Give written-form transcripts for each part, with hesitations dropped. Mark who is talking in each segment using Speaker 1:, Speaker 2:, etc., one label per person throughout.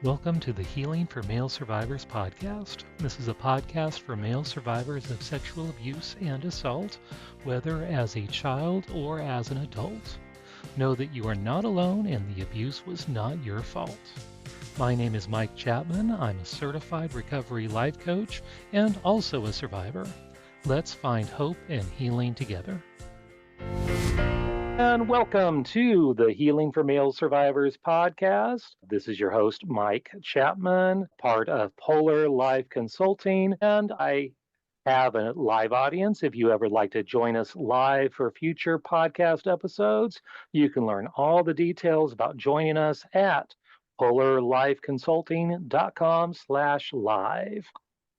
Speaker 1: Welcome to the Healing for Male Survivors podcast. This is a podcast for male survivors of sexual abuse and assault, whether as a child or as an adult. Know that you are not alone and the abuse was not your fault. My name is Mike Chapman. I'm a certified recovery life coach and also a survivor. Let's find hope and healing together. And welcome to the Healing for Male Survivors podcast. This is your host, Mike Chapman, part of Polar Life Consulting, and I have a live audience. If you ever like to join us live for future podcast episodes, you can learn all the details about joining us at polarlifeconsulting.com/live.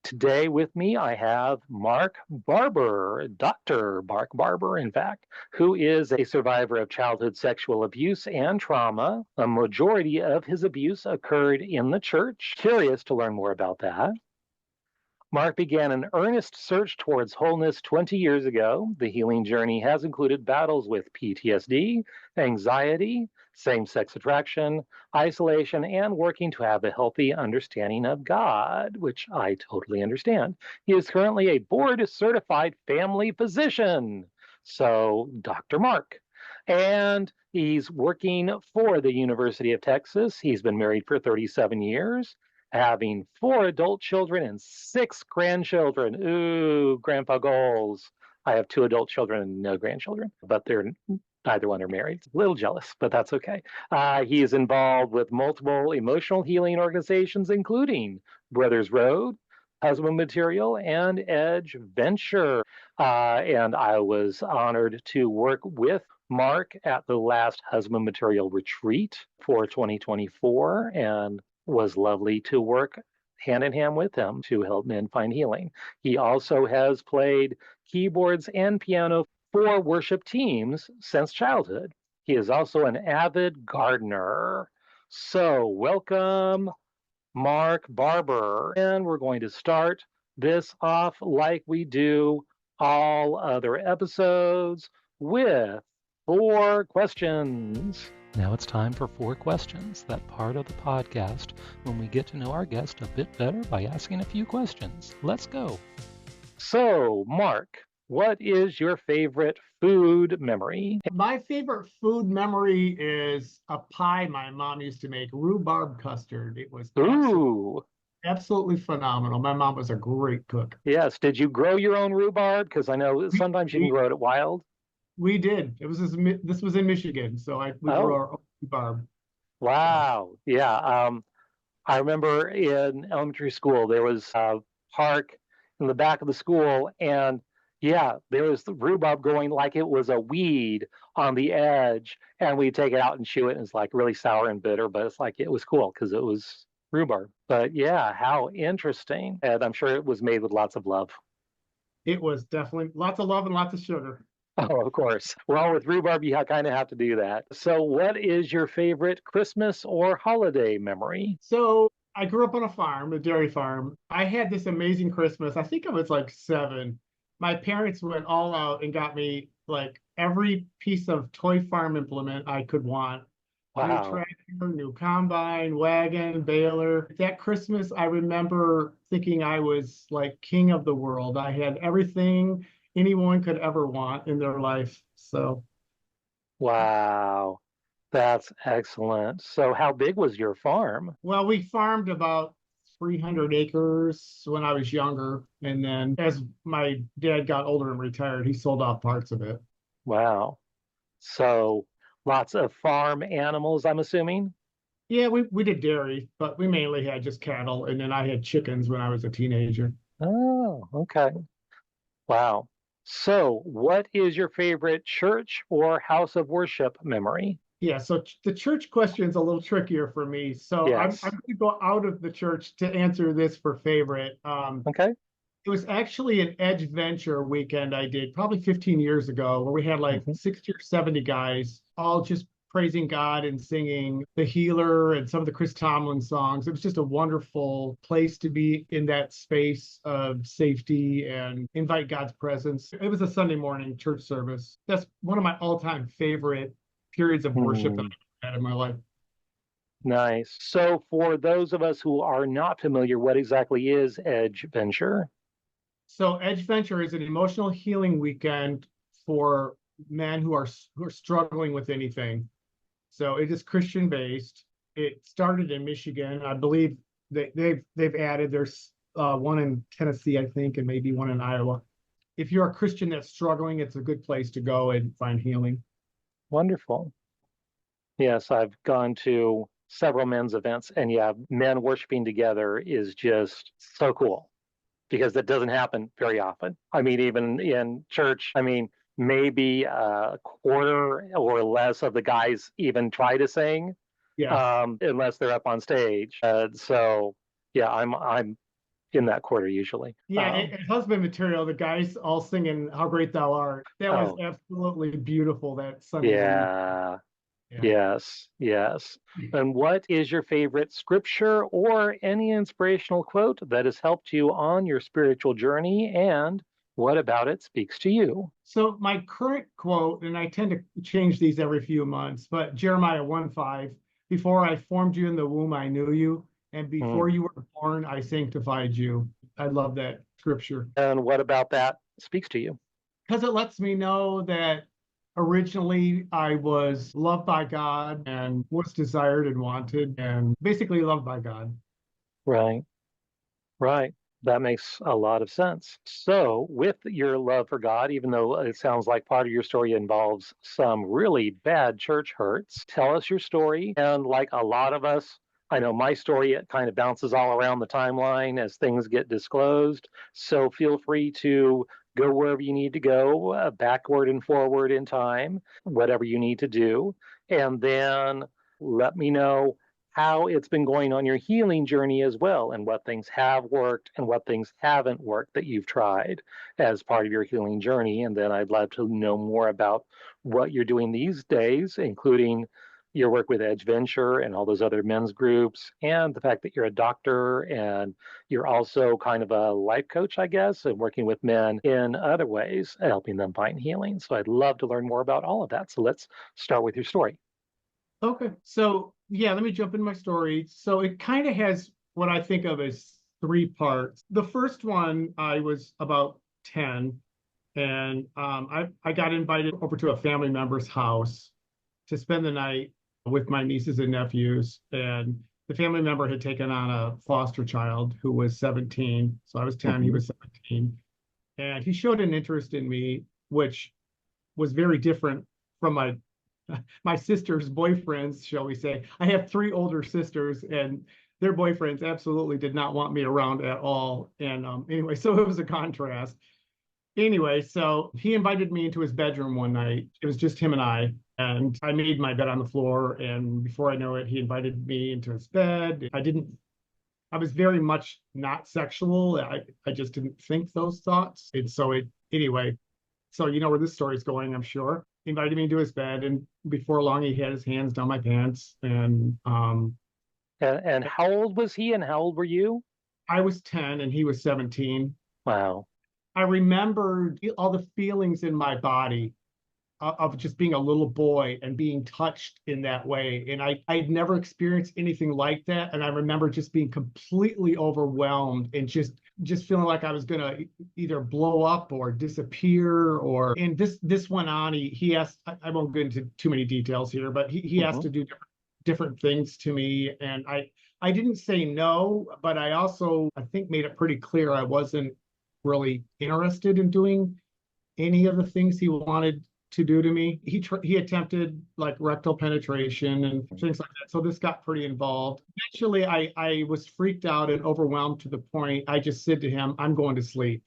Speaker 1: Today with me, I have Mark Barber, Dr. Mark Barber, in fact, who is a survivor of childhood sexual abuse and trauma. A majority of his abuse occurred in the church. Curious to learn more about that. Mark began an earnest search towards wholeness 20 years ago. The healing journey has included battles with PTSD, anxiety, same-sex attraction, isolation, and working to have a healthy understanding of God, which I totally understand. He is currently a board-certified family physician. So, Dr. Mark. And he's working for the University of Texas. He's been married for 37 years, having 4 adult children and 6 grandchildren. Ooh, grandpa goals. I have 2 adult children and no grandchildren, but neither one are married. A little jealous, but that's okay. He is involved with multiple emotional healing organizations, including Brothers Road, Husband Material, and Edge Venture. And I was honored to work with Mark at the last Husband Material retreat for 2024, and was lovely to work hand in hand with him to help men find healing. He also has played keyboards and piano for worship teams since childhood. He is also an avid gardener. So, welcome, Mark Barber. And we're going to start this off like we do all other episodes with 4 questions. Now it's time for 4 questions, that part of the podcast when we get to know our guest a bit better by asking a few questions. Let's go. So, Mark, what is your favorite food memory?
Speaker 2: My favorite food memory is a pie my mom used to make, rhubarb custard. It was absolutely phenomenal. My mom was a great cook.
Speaker 1: Yes. Did you grow your own rhubarb? Because I know sometimes you can grow it wild.
Speaker 2: We did. This was in Michigan, so we grew our own rhubarb.
Speaker 1: Wow. Yeah. I remember in elementary school, there was a park in the back of the school, and yeah, there was the rhubarb growing like it was a weed on the edge, and we'd take it out and chew it, and it's like really sour and bitter, but it's like it was cool because it was rhubarb. But yeah, how interesting. And I'm sure it was made with lots of love.
Speaker 2: It was definitely lots of love and lots of sugar.
Speaker 1: Oh, of course. Well, with rhubarb, you kind of have to do that. So, what is your favorite Christmas or holiday memory?
Speaker 2: So, I grew up on a farm, a dairy farm. I had this amazing Christmas. I think I was like 7. My parents went all out and got me like every piece of toy farm implement I could want. Wow. New tractor, new combine, wagon, baler. That Christmas, I remember thinking I was like king of the world. I had everything anyone could ever want in their life. So,
Speaker 1: wow, that's excellent. So, how big was your farm?
Speaker 2: Well, we farmed about 300 acres when I was younger. And then as my dad got older and retired, he sold off parts of it.
Speaker 1: Wow. So, lots of farm animals, I'm assuming?
Speaker 2: Yeah, we did dairy, but we mainly had just cattle. And then I had chickens when I was a teenager.
Speaker 1: Oh, okay. Wow. So, what is your favorite church or house of worship memory?
Speaker 2: Yeah, so the church question is a little trickier for me. So
Speaker 1: yes.
Speaker 2: I'm going to go out of the church to answer this for favorite.
Speaker 1: Okay.
Speaker 2: It was actually an Edge Venture weekend I did probably 15 years ago where we had like 60 or 70 guys all just praising God and singing The Healer and some of the Chris Tomlin songs. It was just a wonderful place to be in that space of safety and invite God's presence. It was a Sunday morning church service. That's one of my all-time favorite periods of worship that I've had in my life.
Speaker 1: Nice. So, for those of us who are not familiar, what exactly is Edge Venture?
Speaker 2: So Edge Venture is an emotional healing weekend for men who are struggling with anything. So it is Christian based. It started in Michigan. I believe they've added, there's one in Tennessee, I think, and maybe one in Iowa. If you're a Christian that's struggling, it's a good place to go and find healing.
Speaker 1: Wonderful. Yes, I've gone to several men's events, and yeah, men worshiping together is just so cool because that doesn't happen very often. I mean, even in church, I mean, maybe a quarter or less of the guys even try to sing,
Speaker 2: Yes.
Speaker 1: unless they're up on stage. So yeah, I'm in that quarter usually.
Speaker 2: Yeah, husband material, the guys all singing "How Great Thou Art." That was
Speaker 1: Oh
Speaker 2: absolutely beautiful that Sunday morning.
Speaker 1: yeah,
Speaker 2: Yeah.
Speaker 1: yes, yes. And what is your favorite scripture or any inspirational quote that has helped you on your spiritual journey? And what about it speaks to you?
Speaker 2: So my current quote, and I tend to change these every few months, but Jeremiah 1:5, before I formed you in the womb, I knew you, and before
Speaker 1: Mm.
Speaker 2: you were born, I sanctified you. I love that scripture
Speaker 1: And what about that speaks to you?
Speaker 2: because it lets me know that originally I was loved by God and was desired and wanted and basically loved by God.
Speaker 1: Right, right. That makes a lot of sense. So, with your love for God, even though it sounds like part of your story involves some really bad church hurts, tell us your story. And like a lot of us, I know my story, it kind of bounces all around the timeline as things get disclosed. So, feel free to go wherever you need to go, backward and forward in time, whatever you need to do. And then let me know how it's been going on your healing journey as well, and what things have worked and what things haven't worked that you've tried as part of your healing journey. And then I'd love to know more about what you're doing these days, including your work with Edge Venture and all those other men's groups, and the fact that you're a doctor and you're also kind of a life coach, I guess, and working with men in other ways, helping them find healing. So I'd love to learn more about all of that. So let's start with your story.
Speaker 2: Okay. So, yeah, let me jump in my story. So, it kind of has what I think of as three parts. The first one, I was about 10, and I got invited over to a family member's house to spend the night with my nieces and nephews. And the family member had taken on a foster child who was 17. So, I was 10, he
Speaker 1: Mhm.
Speaker 2: was 17. And he showed an interest in me, which was very different from my sister's boyfriends, shall we say. I have three older sisters, and their boyfriends absolutely did not want me around at all. And anyway, so it was a contrast. Anyway, so he invited me into his bedroom one night. It was just him and I made my bed on the floor. And before I know it, he invited me into his bed. I was very much not sexual. I just didn't think those thoughts. And so anyway, so you know where this story is going, I'm sure. He invited me into his bed, and before long, he had his hands down my pants, and
Speaker 1: And how old was he and how old were you?
Speaker 2: I was 10 and he was 17.
Speaker 1: Wow.
Speaker 2: I remembered all the feelings in my body of just being a little boy and being touched in that way. And I'd never experienced anything like that. And I remember just being completely overwhelmed and just feeling like I was gonna either blow up or disappear or and this went on. He asked, I won't get into too many details here, but he asked
Speaker 1: Hmm.
Speaker 2: to do different things to me. And I didn't say no, but I also I think made it pretty clear I wasn't really interested in doing any of the things he wanted to do to me. He attempted like rectal penetration and things like that. So this got pretty involved. Eventually, I was freaked out and overwhelmed to the point I just said to him, "I'm going to sleep."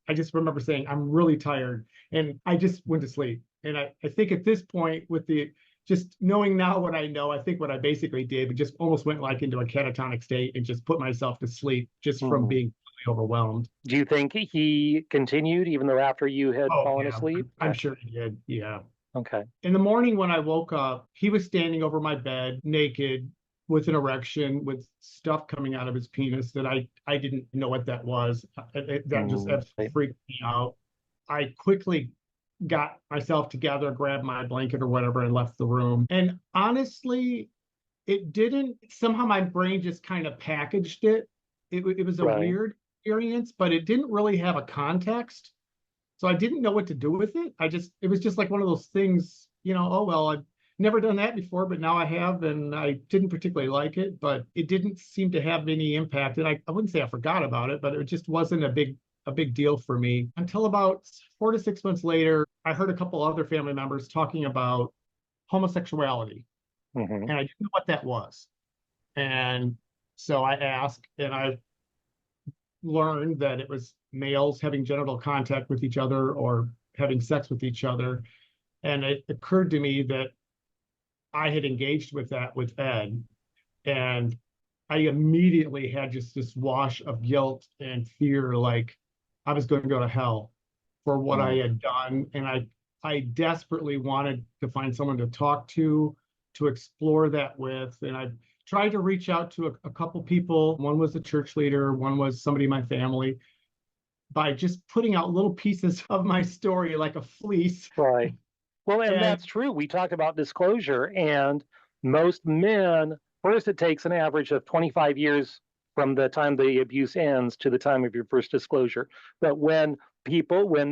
Speaker 2: I just remember saying, "I'm really tired," and I just went to sleep. And I think at this point, with the just knowing now what I know, I think what I basically did just almost went like into a catatonic state and just put myself to sleep just from
Speaker 1: Hmm.
Speaker 2: being overwhelmed.
Speaker 1: Do you think he continued even though after you had
Speaker 2: Oh
Speaker 1: fallen
Speaker 2: yeah,
Speaker 1: asleep?
Speaker 2: I'm sure he did. Yeah.
Speaker 1: Okay.
Speaker 2: In the morning when I woke up, he was standing over my bed naked with an erection with stuff coming out of his penis that I didn't know what that was. That just
Speaker 1: Mm,
Speaker 2: absolutely freaked me out. I quickly got myself together, grabbed my blanket or whatever, and left the room. And honestly, it didn't, somehow my brain just kind of packaged it. It was a
Speaker 1: Right.
Speaker 2: weird experience, but it didn't really have a context. So I didn't know what to do with it. It was just like one of those things, oh, well, I've never done that before, but now I have, and I didn't particularly like it, but it didn't seem to have any impact. And I wouldn't say I forgot about it, but it just wasn't a big deal for me until about 4 to 6 months later. I heard a couple other family members talking about homosexuality,
Speaker 1: Hmm.
Speaker 2: and I didn't know what that was. And so I asked, and I learned that it was males having genital contact with each other or having sex with each other. And it occurred to me that I had engaged with that with Ed. And I immediately had just this wash of guilt and fear, like I was going to go to hell for what I had done. And I desperately wanted to find someone to talk to explore that with. And I tried to reach out to a couple people. One was a church leader, one was somebody in my family, by just putting out little pieces of my story like a fleece.
Speaker 1: Right. Well, and
Speaker 2: And
Speaker 1: that's true. We talk about disclosure, and most men, first, it takes an average of 25 years from the time the abuse ends to the time of your first disclosure. But when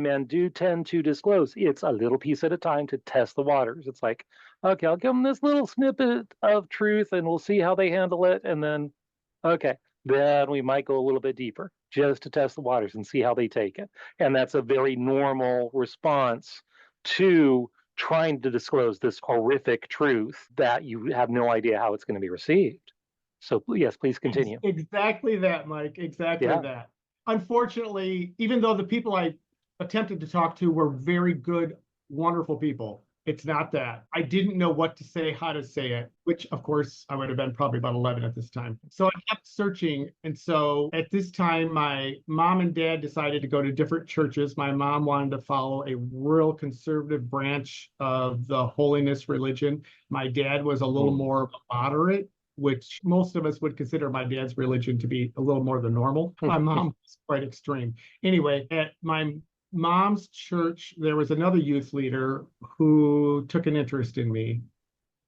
Speaker 1: men do tend to disclose, it's a little piece at a time to test the waters. It's like, okay, I'll give them this little snippet of truth and we'll see how they handle it. And then, okay, then we might go a little bit deeper just to test the waters and see how they take it. And that's a very normal response to trying to disclose this horrific truth that you have no idea how it's going to be received. So, yes, please continue.
Speaker 2: exactly that, Mike, exactly
Speaker 1: Yeah.
Speaker 2: that. Unfortunately, even though the people I attempted to talk to were very good, wonderful people, it's not that. I didn't know what to say, how to say it, which of course I would have been probably about 11 at this time. So I kept searching. And so at this time, my mom and dad decided to go to different churches. My mom wanted to follow a real conservative branch of the holiness religion. My dad was a little
Speaker 1: Mm.
Speaker 2: more moderate, which most of us would consider my dad's religion to be a little more than normal. My mom was quite extreme. Anyway, at my mom's church, there was another youth leader who took an interest in me.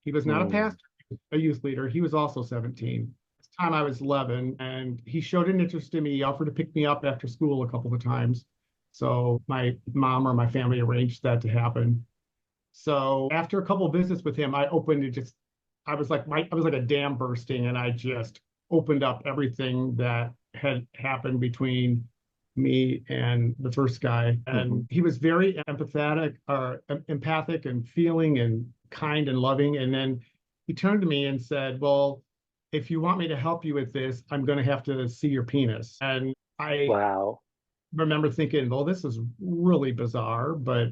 Speaker 2: He was not a
Speaker 1: Mm.
Speaker 2: pastor, a youth leader. He was also 17. At the time I was 11, and he showed an interest in me. He offered to pick me up after school a couple of times. So my mom or my family arranged that to happen. So after a couple of visits with him, I opened it just, I was like a dam bursting, and I just opened up everything that had happened between me and the first guy.
Speaker 1: Hmm.
Speaker 2: And he was very empathetic or empathic and feeling and kind and loving. And then he turned to me and said, well, if you want me to help you with this, I'm going to have to see your penis. And I
Speaker 1: Wow.
Speaker 2: remember thinking, well, this is really bizarre, but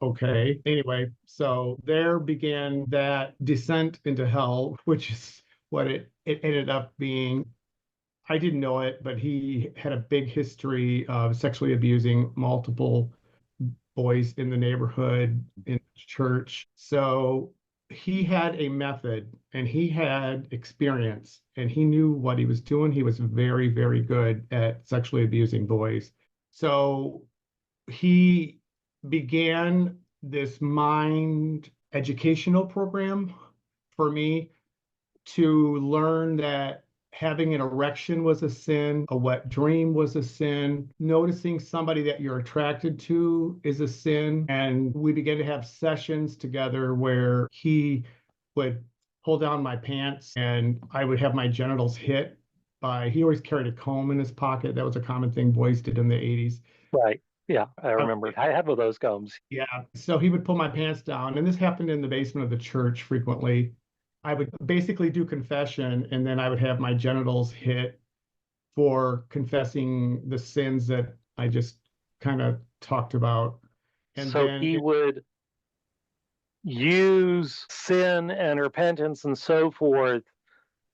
Speaker 2: okay. Anyway, so there began that descent into hell, which is what it ended up being. I didn't know it, but he had a big history of sexually abusing multiple boys in the neighborhood, in church. So he had a method and he had experience and he knew what he was doing. He was very, very good at sexually abusing boys. So he began this mind educational program for me to learn that having an erection was a sin, a wet dream was a sin, noticing somebody that you're attracted to is a sin. And we began to have sessions together where he would pull down my pants and I would have my genitals hit by, he always carried a comb in his pocket. That was a common thing boys did in the 80s.
Speaker 1: Right. Yeah, I remember. I had one of those combs.
Speaker 2: Yeah. So he would pull my pants down, and this happened in the basement of the church frequently. I would basically do confession, and then I would have my genitals hit for confessing the sins that I just kind of talked about. And
Speaker 1: So
Speaker 2: then,
Speaker 1: he would use sin and repentance and so forth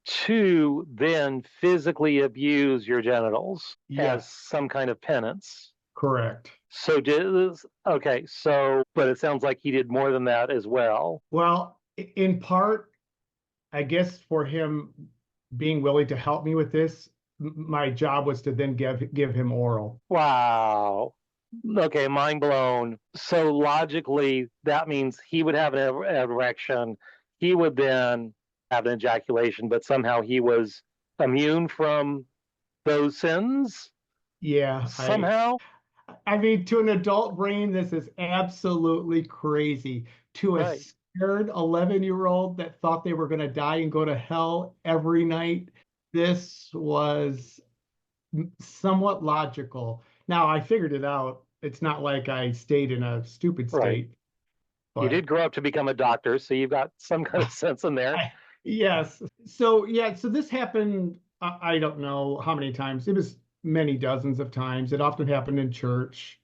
Speaker 1: to then physically abuse your genitals as
Speaker 2: yes,
Speaker 1: some kind of penance.
Speaker 2: correct.
Speaker 1: So okay, but it sounds like he did more than that as well.
Speaker 2: Well, in part, I guess for him being willing to help me with this, my job was to then give him oral.
Speaker 1: Wow. Okay, mind blown. So logically, that means he would have an erection. He would then have an ejaculation, but somehow he was immune from those sins
Speaker 2: Yeah,
Speaker 1: somehow.
Speaker 2: I mean, to an adult brain, this is absolutely crazy. To a
Speaker 1: Right.
Speaker 2: scared 11-year-old that thought they were going to die and go to hell every night, this was somewhat logical. Now, I figured it out. It's not like I stayed in a stupid
Speaker 1: Right.
Speaker 2: state,
Speaker 1: You
Speaker 2: but
Speaker 1: did grow up to become a doctor, so you've got some kind of sense in there.
Speaker 2: yes. So, yeah, so this happened, I don't know how many times. It was many dozens of times. It often happened in church.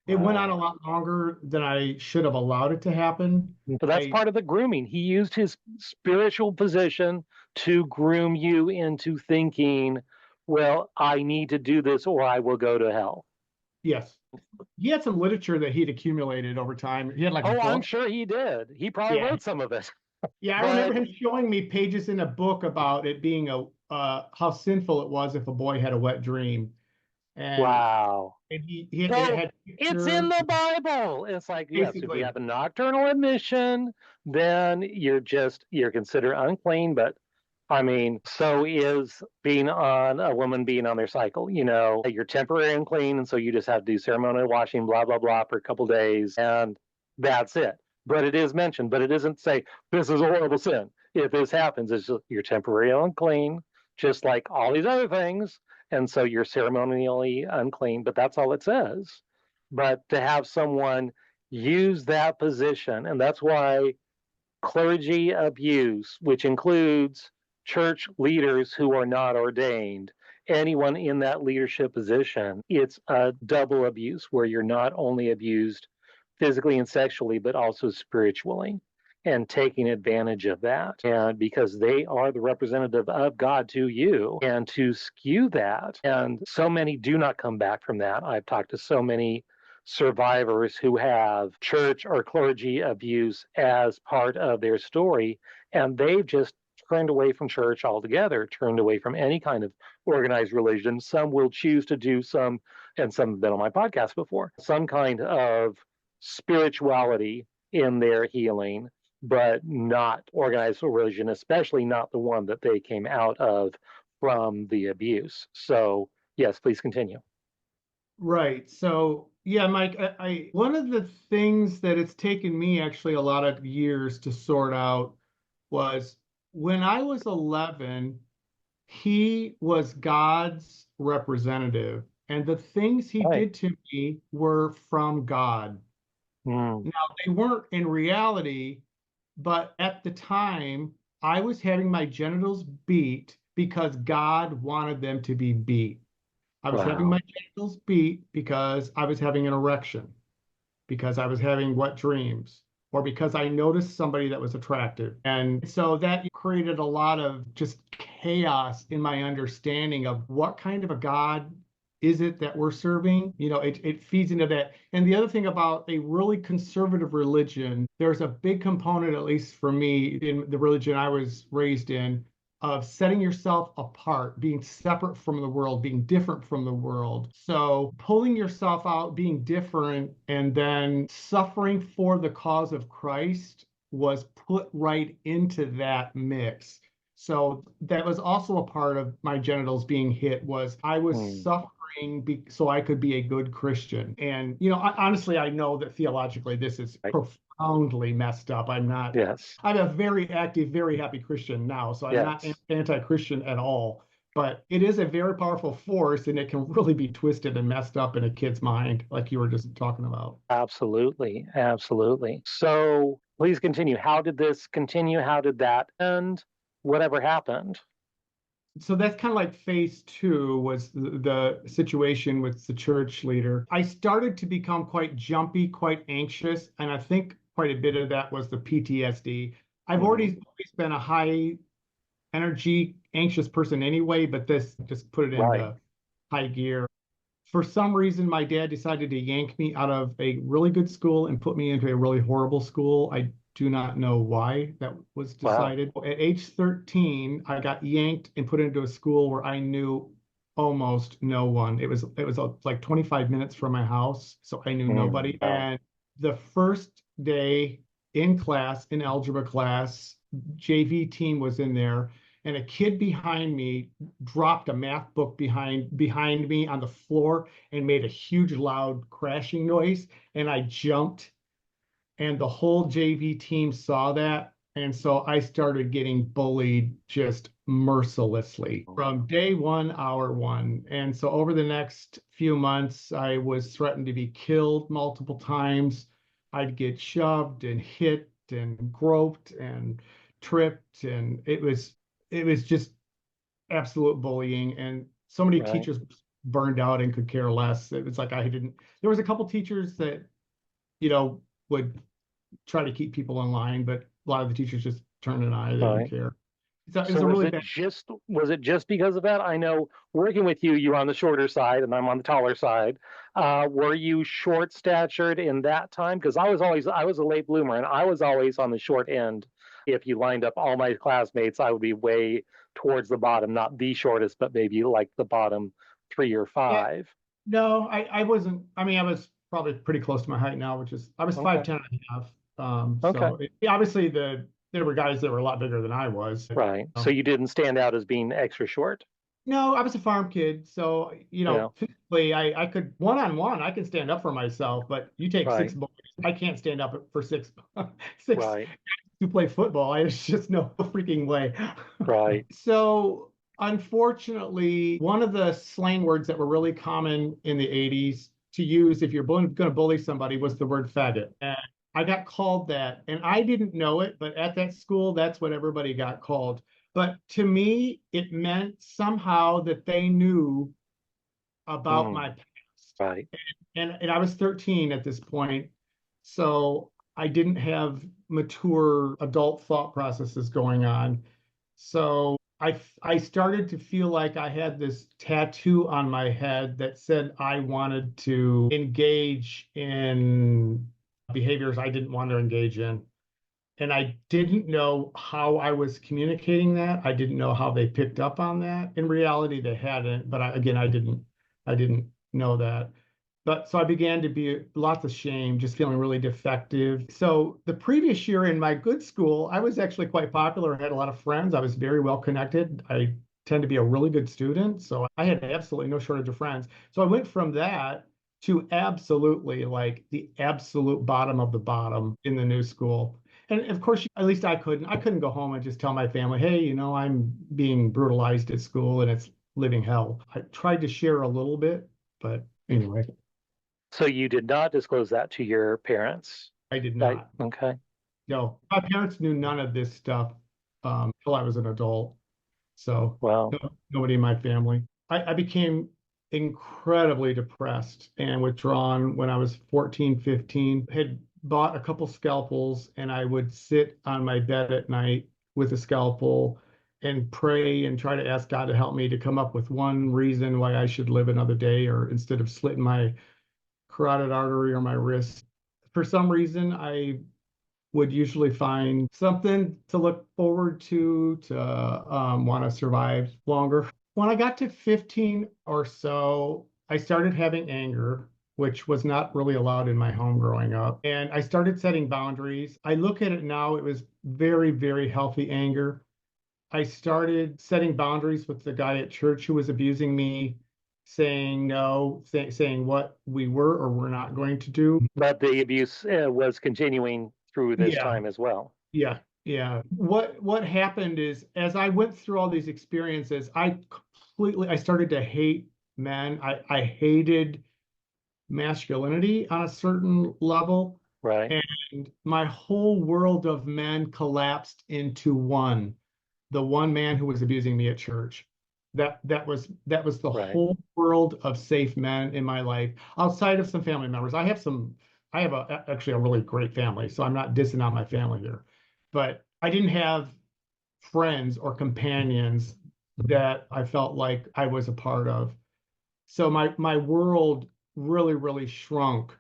Speaker 2: It went on a
Speaker 1: Wow.
Speaker 2: lot longer than I should have allowed it to happen.
Speaker 1: So that's
Speaker 2: I,
Speaker 1: part of the grooming. He used his spiritual position to groom you into thinking, well, I need to do this or I will go to hell.
Speaker 2: yes, he had some literature that he'd accumulated over time. He had like
Speaker 1: Oh, I'm
Speaker 2: books.
Speaker 1: sure he did. He probably
Speaker 2: Yeah,
Speaker 1: wrote some of it.
Speaker 2: yeah. I remember
Speaker 1: But
Speaker 2: him showing me pages in a book about it being a how sinful it was if a boy had a wet dream, and
Speaker 1: wow.
Speaker 2: it
Speaker 1: So
Speaker 2: had
Speaker 1: it's in
Speaker 2: pictures,
Speaker 1: the Bible. It's like, yes, if you
Speaker 2: basically.
Speaker 1: have a nocturnal emission, then you're considered unclean. But I mean, so is being on a woman being on their cycle. You're temporary unclean, and so you just have to do ceremonial washing, blah blah blah, for a couple days, and that's it. But it is mentioned, but it doesn't say this is a horrible sin. If this happens, it's just you're temporarily unclean, just like all these other things, and so you're ceremonially unclean. But that's all it says. But to have someone use that position, and that's why clergy abuse, which includes church leaders who are not ordained, anyone in that leadership position, it's a double abuse where you're not only abused physically and sexually, but also spiritually. And taking advantage of that. And because they are the representative of God to you, and to skew that. And so many do not come back from that. I've talked to so many survivors who have church or clergy abuse as part of their story, and they've just turned away from church altogether, turned away from any kind of organized religion. Some will choose to do some, and some have been on my podcast before, some kind of spirituality in their healing, but not organized religion, especially not the one that they came out of from the abuse. So, yes, please continue.
Speaker 2: Right. So, yeah, Mike, one of the things that it's taken me actually a lot of years to sort out was when I was 11, he was God's representative, and the things he
Speaker 1: Right.
Speaker 2: did to me were from God.
Speaker 1: Mm,
Speaker 2: Now, they weren't in reality, but at the time, I was having my genitals beat because God wanted them to be beat. I was having
Speaker 1: wow.
Speaker 2: my genitals beat because I was having an erection, because I was having wet dreams, or because I noticed somebody that was attractive. And so that created a lot of just chaos in my understanding of what kind of a God is it that we're serving. It feeds into that. And the other thing about a really conservative religion, there's a big component, at least for me, in the religion I was raised in, of setting yourself apart, being separate from the world, being different from the world. So pulling yourself out, being different, and then suffering for the cause of Christ was put right into that mix. So that was also a part of my genitals being hit, was I was
Speaker 1: Mm,
Speaker 2: suffering so I could be a good Christian. And, honestly, I know that theologically this is
Speaker 1: right.
Speaker 2: profoundly messed up.
Speaker 1: Yes.
Speaker 2: I'm a very active, very happy Christian now, so I'm not
Speaker 1: Yes.
Speaker 2: anti-Christian at all. But it is a very powerful force, and it can really be twisted and messed up in a kid's mind, like you were just talking about.
Speaker 1: Absolutely. Absolutely. So please continue. How did this continue? How did that end? Whatever happened?
Speaker 2: So that's kind of like phase two was the situation with the church leader. I started to become quite jumpy, quite anxious, and I think quite a bit of that was the PTSD. I've
Speaker 1: Hmm.
Speaker 2: always been a high energy, anxious person anyway, but this just put it
Speaker 1: Right.
Speaker 2: into high gear. For some reason, my dad decided to yank me out of a really good school and put me into a really horrible school. I do not know why that was
Speaker 1: Wow.
Speaker 2: decided. At age 13, I got yanked and put into a school where I knew almost no one. It was like 25 minutes from my house, so I knew
Speaker 1: Mm,
Speaker 2: nobody.
Speaker 1: wow.
Speaker 2: And the first day in class, in algebra class, JV team was in there, and a kid behind me dropped a math book behind me on the floor and made a huge loud crashing noise, and I jumped, and the whole JV team saw that. And so I started getting bullied just mercilessly from day one, hour one. And so over the next few months, I was threatened to be killed multiple times. I'd get shoved and hit and groped and tripped. And it was just absolute bullying. And so many
Speaker 1: Right.
Speaker 2: teachers burned out and could care less. It was like I didn't, there was a couple teachers that, would try to keep people in line, but a lot of the teachers just turned an eye. They didn't
Speaker 1: Right.
Speaker 2: care. So it was
Speaker 1: So
Speaker 2: a really bad.
Speaker 1: was it just because of that? I know working with you, you're on the shorter side and I'm on the taller side. Were you short statured in that time? Because I was a late bloomer and I was always on the short end. If you lined up all my classmates, I would be way towards the bottom, not the shortest, but maybe like the bottom three or
Speaker 2: Yeah,
Speaker 1: five.
Speaker 2: no, I wasn't. I mean, I was probably pretty close to my height now, which is I was
Speaker 1: Okay.
Speaker 2: 5'10" and a half.
Speaker 1: Okay.
Speaker 2: Obviously there were guys that were a lot bigger than I was.
Speaker 1: Right. So you didn't stand out as being extra short.
Speaker 2: No, I was a farm kid, so
Speaker 1: Yeah.
Speaker 2: physically I could one on one I can stand up for myself, but you take six
Speaker 1: Right.
Speaker 2: boys, I can't stand up for six
Speaker 1: Right.
Speaker 2: to play football. There's just no freaking way.
Speaker 1: Right.
Speaker 2: So, unfortunately, one of the slang words that were really common in the 80s to use if you're going to bully somebody was the word faggot. And I got called that, and I didn't know it, but at that school, that's what everybody got called. But to me, it meant somehow that they knew about my
Speaker 1: Mm,
Speaker 2: past.
Speaker 1: right.
Speaker 2: And I was 13 at this point. So I didn't have mature adult thought processes going on. So I started to feel like I had this tattoo on my head that said I wanted to engage in behaviors I didn't want to engage in. And I didn't know how I was communicating that. I didn't know how they picked up on that. In reality, they hadn't, but again, I didn't know that. But so I began to be lots of shame, just feeling really defective. So the previous year in my good school, I was actually quite popular. I had a lot of friends. I was very well connected. I tend to be a really good student. So I had absolutely no shortage of friends. So I went from that to absolutely like the absolute bottom of the bottom in the new school. And of course, at least I couldn't go home and just tell my family, hey, I'm being brutalized at school and it's living hell. I tried to share a little bit, but anyway.
Speaker 1: So you did not disclose that to your parents.
Speaker 2: I did
Speaker 1: That
Speaker 2: not.
Speaker 1: okay.
Speaker 2: No, my parents knew none of this stuff until I was an adult. So
Speaker 1: Well,
Speaker 2: nobody in my family. I became incredibly depressed and withdrawn when I was 14, 15. Had bought a couple scalpels and I would sit on my bed at night with a scalpel and pray and try to ask God to help me to come up with one reason why I should live another day, or instead of slitting my carotid artery or my wrist. For some reason, I would usually find something to look forward to want to survive longer. When I got to 15 or so, I started having anger, which was not really allowed in my home growing up. And I started setting boundaries. I look at it now, it was very, very healthy anger. I started setting boundaries with the guy at church who was abusing me, saying no, saying what we were or were not going to do.
Speaker 1: but the abuse was continuing through this
Speaker 2: Yeah,
Speaker 1: time as well.
Speaker 2: yeah, yeah. What happened is as I went through all these experiences, I started to hate men. I hated masculinity on a certain level,
Speaker 1: Right.
Speaker 2: and my whole world of men collapsed into one. The one man who was abusing me at church. That was the
Speaker 1: Right.
Speaker 2: whole world of safe men in my life, outside of some family members. I have actually a really great family, so I'm not dissing on my family here. But I didn't have friends or companions that I felt like I was a part of. So my world really, really shrunk.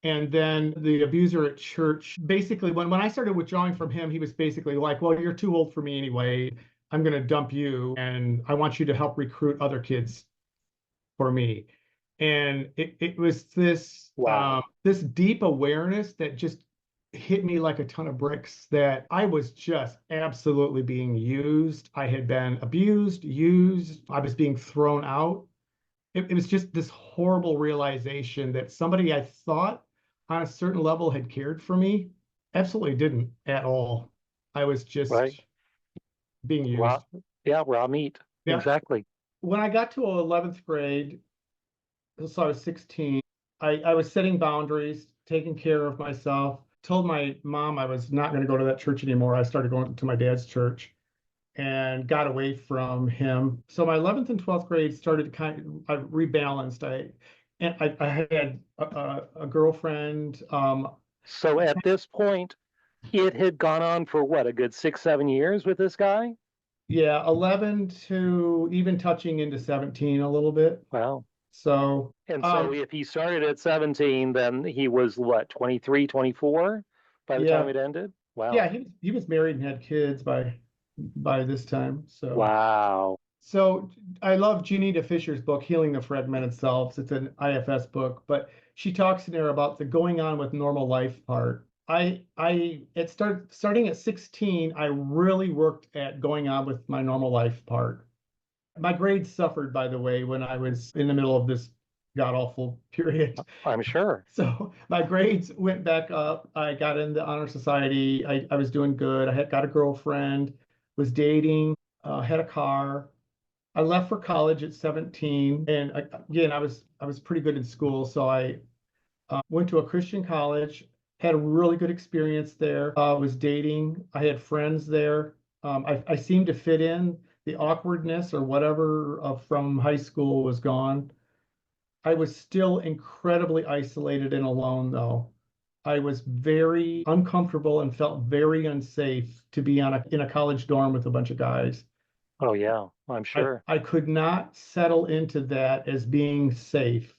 Speaker 2: And then the abuser at church, basically, when I started withdrawing from him, he was basically like, well, you're too old for me anyway. I'm going to dump you, and I want you to help recruit other kids for me. And it was this
Speaker 1: Wow.
Speaker 2: this deep awareness that just hit me like a ton of bricks that I was just absolutely being used. I had been abused, used, I was being thrown out. It was just this horrible realization that somebody I thought on a certain level had cared for me absolutely didn't at all. I was
Speaker 1: Right.
Speaker 2: just being
Speaker 1: Raw,
Speaker 2: used.
Speaker 1: yeah, raw meat.
Speaker 2: Yeah.
Speaker 1: Exactly.
Speaker 2: When I got to 11th grade, so I was 16, I was setting boundaries, taking care of myself, told my mom I was not going to go to that church anymore. I started going to my dad's church and got away from him. So my 11th and 12th grade started to I rebalanced. I had a girlfriend.
Speaker 1: So at this point, it had gone on for what, a good 6, 7 years with this guy?
Speaker 2: Yeah, 11 to even touching into 17 a little bit.
Speaker 1: Wow.
Speaker 2: So,
Speaker 1: And so if he started at 17, then he was what, 23, 24 by the time
Speaker 2: yeah,
Speaker 1: it ended?
Speaker 2: yeah,
Speaker 1: Wow.
Speaker 2: he was married and had kids by this time.
Speaker 1: Wow.
Speaker 2: So I love Janita Fisher's book, Healing the Fragmented Selves. It's an IFS book, but she talks in there about the going on with normal life part. Starting at 16, I really worked at going on with my normal life part. My grades suffered, by the way, when I was in the middle of this god awful period.
Speaker 1: I'm sure.
Speaker 2: So my grades went back up. I got in the honor society. I was doing good. I had got a girlfriend, was dating, had a car. I left for college at 17, and again, I was pretty good in school, so I went to a Christian college, had a really good experience there. Was dating. I had friends there. I seemed to fit in. The awkwardness or whatever from high school was gone. I was still incredibly isolated and alone, though. I was very uncomfortable and felt very unsafe to be in a college dorm with a bunch of guys.
Speaker 1: Oh, yeah, I'm sure.
Speaker 2: I could not settle into that as being safe.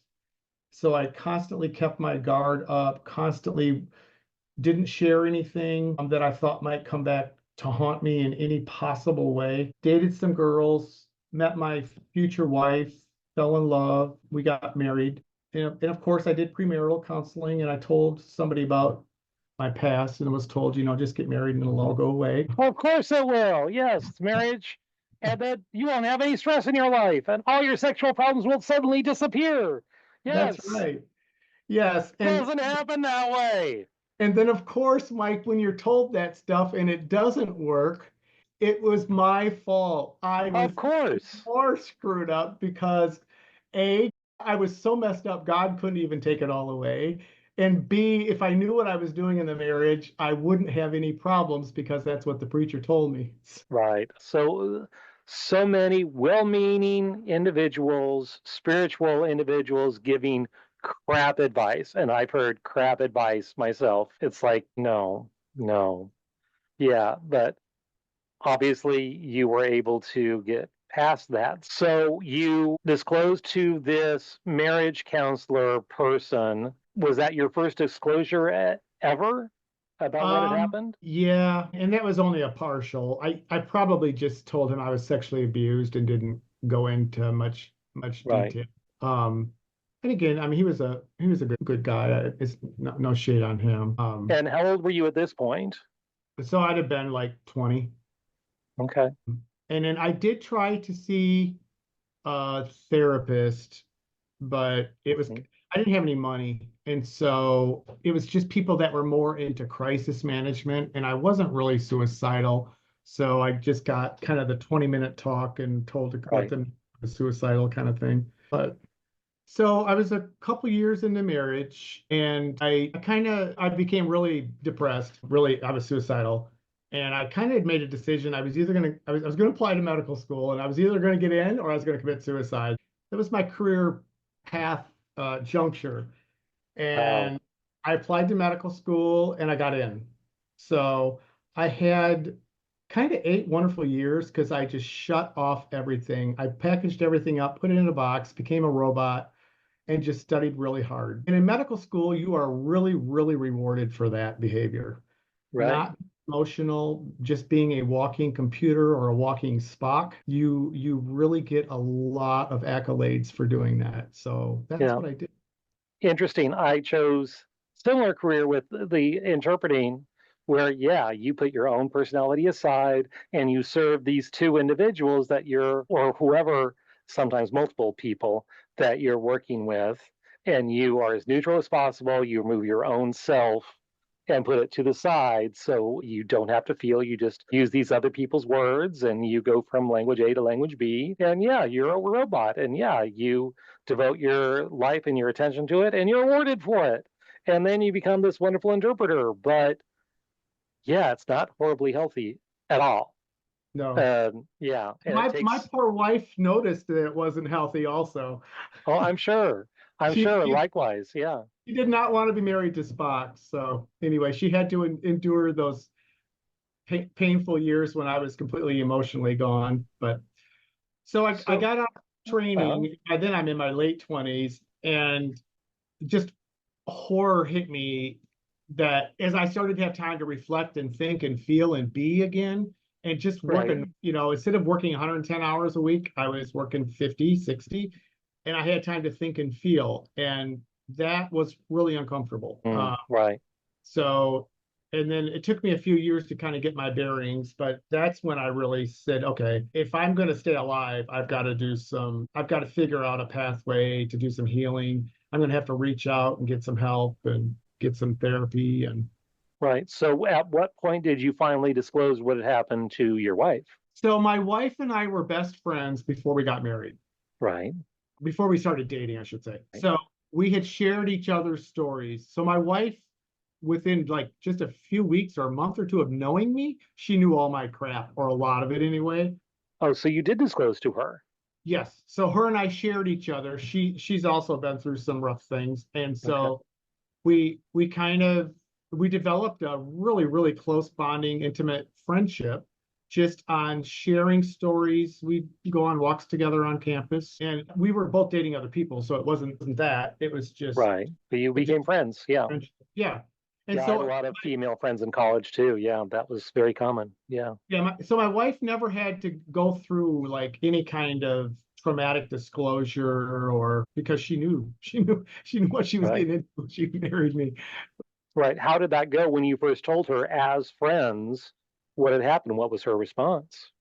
Speaker 2: So I constantly kept my guard up, constantly didn't share anything that I thought might come back to haunt me in any possible way. Dated some girls, met my future wife, fell in love, we got married. And of course, I did premarital counseling and I told somebody about my past and was told, just get married and it'll all go away.
Speaker 1: Of course it will. Yes, marriage, and that you won't have any stress in your life, and all your sexual problems will suddenly disappear.
Speaker 2: That's
Speaker 1: Yes,
Speaker 2: right. Yes.
Speaker 1: doesn't happen that way.
Speaker 2: And then, of course, Mike, when you're told that stuff and it doesn't work, it was my fault. I was
Speaker 1: Of course.
Speaker 2: more screwed up because A, I was so messed up, God couldn't even take it all away. And B, if I knew what I was doing in the marriage, I wouldn't have any problems because that's what the preacher told me.
Speaker 1: Right. So many well-meaning individuals, spiritual individuals giving crap advice, and I've heard crap advice myself. It's like, no, no. Yeah, but obviously you were able to get past that. So you disclosed to this marriage counselor person. Was that your first disclosure ever about what had happened?
Speaker 2: Yeah, and that was only a partial. I probably just told him I was sexually abused and didn't go into much
Speaker 1: Right.
Speaker 2: detail. Um, and again, I mean, he was a good guy. It's no shade on him.
Speaker 1: And how old were you at this point?
Speaker 2: So I'd have been like 20.
Speaker 1: Okay.
Speaker 2: And then I did try to see a therapist, but
Speaker 1: Mhm.
Speaker 2: I didn't have any money. And so it was just people that were more into crisis management, and I wasn't really suicidal. So I just got kind of the 20-minute talk and told to let
Speaker 1: Right.
Speaker 2: them suicidal kind of thing. But so I was a couple years into marriage and I became really depressed. Really, I was suicidal. And I kind of made a decision. I was gonna apply to medical school and I was either gonna get in or I was gonna commit suicide. That was my career path juncture.
Speaker 1: Wow.
Speaker 2: And I applied to medical school and I got in. So I had kind of 8 wonderful years because I just shut off everything. I packaged everything up, put it in a box, became a robot and just studied really hard. And in medical school, you are really, really rewarded for that behavior.
Speaker 1: Right.
Speaker 2: Not emotional, just being a walking computer or a walking Spock. You really get a lot of accolades for doing that. So that's
Speaker 1: Yeah.
Speaker 2: what I did.
Speaker 1: Interesting. I chose similar career with the interpreting, where, yeah, you put your own personality aside and you serve these two individuals that you're, or whoever, sometimes multiple people that you're working with, and you are as neutral as possible. You remove your own self and put it to the side so you don't have to feel. You just use these other people's words and you go from language A to language B. And yeah, you're a robot. And yeah, you devote your life and your attention to it and you're rewarded for it. And then you become this wonderful interpreter. But yeah, it's not horribly healthy at all.
Speaker 2: No.
Speaker 1: Yeah, and it
Speaker 2: My
Speaker 1: takes,
Speaker 2: poor wife noticed that it wasn't healthy also.
Speaker 1: oh, I'm sure. I'm
Speaker 2: She,
Speaker 1: sure.
Speaker 2: she
Speaker 1: Likewise. Yeah.
Speaker 2: she did not want to be married to Spock. So anyway, she had to endure those painful years when I was completely emotionally gone. But so I
Speaker 1: So,
Speaker 2: got out of
Speaker 1: well,
Speaker 2: training. By then I'm in my late 20s, and just horror hit me that as I started to have time to reflect and think and feel and be again, and just
Speaker 1: right.
Speaker 2: working, instead of working 110 hours a week, I was working 50, 60, and I had time to think and feel. And that was really uncomfortable.
Speaker 1: Right.
Speaker 2: So, and then it took me a few years to kind of get my bearings, but that's when I really said, okay, if I'm going to stay alive, I've got to figure out a pathway to do some healing. I'm going to have to reach out and get some help and get some therapy. And
Speaker 1: Right. So, at what point did you finally disclose what had happened to your wife?
Speaker 2: so my wife and I were best friends before we got married,
Speaker 1: Right.
Speaker 2: before we started dating, I should say. So we had shared each other's stories. So my wife, within like just a few weeks or a month or two of knowing me, she knew all my crap, or a lot of it anyway.
Speaker 1: Oh, so you did disclose to her.
Speaker 2: Yes. So her and I shared each other. She's also been through some rough things. And
Speaker 1: Okay.
Speaker 2: so we kind of we developed a really, really close bonding, intimate friendship just on sharing stories. We go on walks together on campus, and we were both dating other people. So it wasn't that. It was just
Speaker 1: Right. But you
Speaker 2: it just
Speaker 1: became friends. Yeah.
Speaker 2: friendship. Yeah. And
Speaker 1: Yeah. I had a
Speaker 2: so
Speaker 1: lot of female friends in college too. Yeah. That was very common. Yeah.
Speaker 2: yeah, so my wife never had to go through like any kind of traumatic disclosure, or because she knew what she was
Speaker 1: Right.
Speaker 2: getting into when she married me.
Speaker 1: Right. How did that go when you first told her as friends what had happened? What was her response?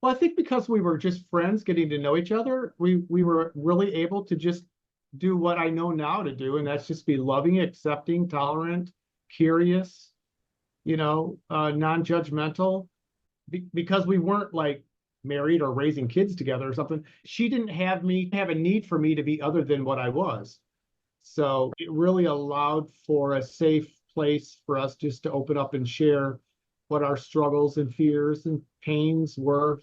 Speaker 2: Well, I think because we were just friends getting to know each other, we were really able to just do what I know now to do, and that's just be loving, accepting, tolerant, curious, non-judgmental. Because we weren't like married or raising kids together or something, she didn't have a need for me to be other than what I was. So it really allowed for a safe place for us just to open up and share what our struggles and fears and pains were.